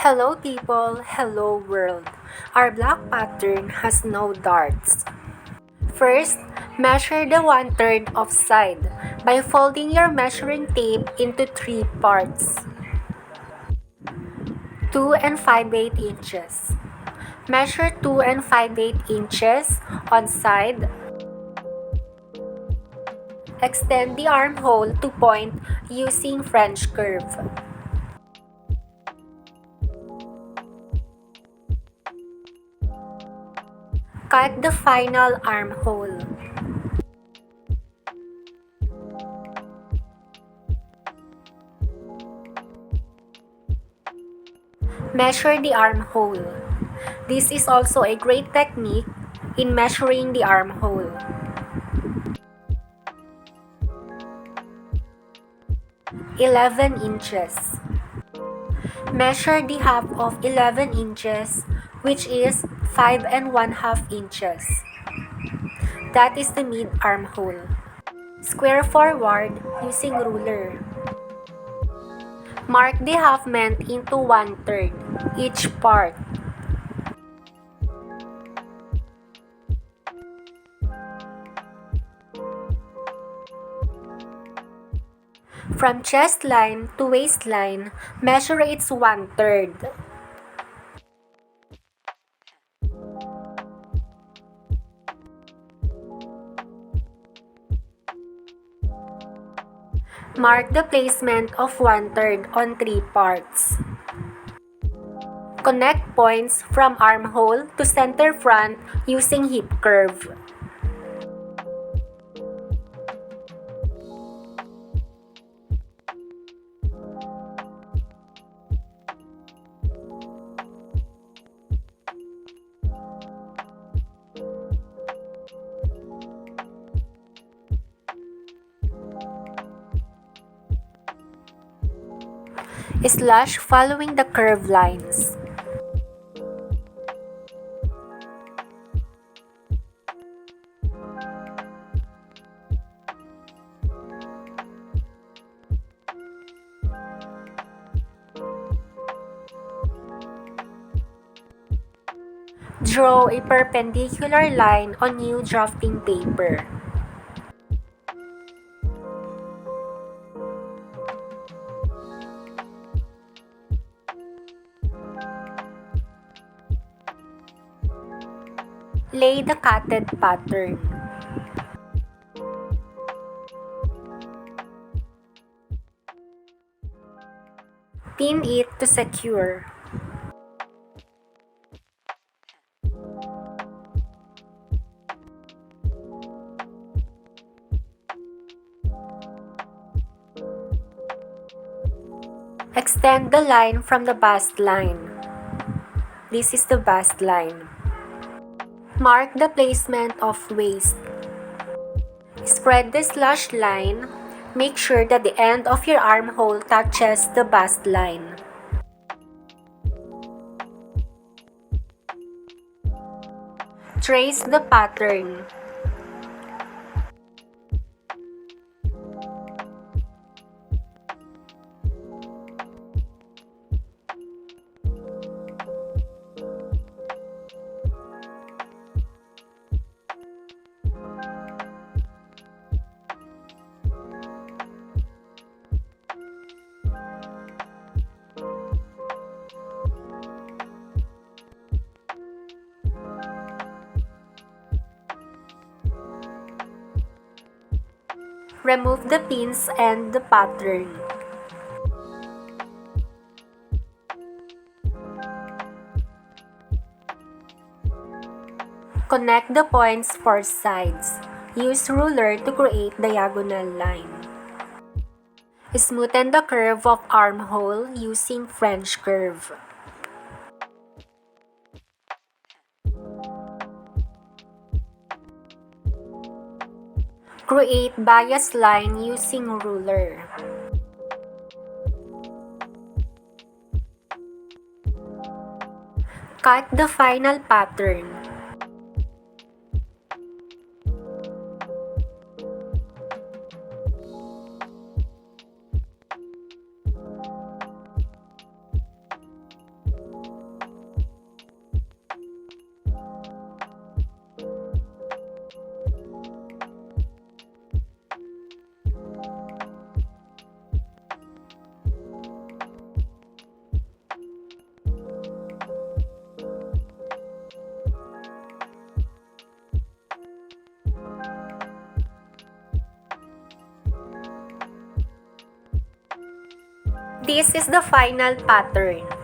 Hello people, hello world. Our block pattern has no darts. First, measure the 1/3 of side by folding your measuring tape into 3 parts. 2 and 5/8 inches. Measure 2 and 5/8 inches on side. Extend the armhole to point using French curve. Cut the final armhole. Measure the armhole. This is also a great technique in measuring the armhole. 11 inches. Measure the half of 11 inches, which is 5 and 1/2 inches. That is the mid armhole. Square forward using ruler. Mark the half meant into 1/3 each part. From chest line to waistline, measure its 1/3. Mark the placement of 1/3 on 3 parts. Connect points from armhole to center front using hip curve. Slash following the curve lines. Draw a perpendicular line on new drafting paper. Lay the cutted pattern. Pin it to secure. Extend the line from the bust line. This is the bust line. Mark the placement of waist. Spread the slash line. Make sure that the end of your armhole touches the bust line. Trace the pattern. Remove the pins and the pattern. Connect the points for sides. Use ruler to create diagonal line. Smoothen the curve of armhole using French curve. Create bias line using ruler. Cut the final pattern. This is the final pattern.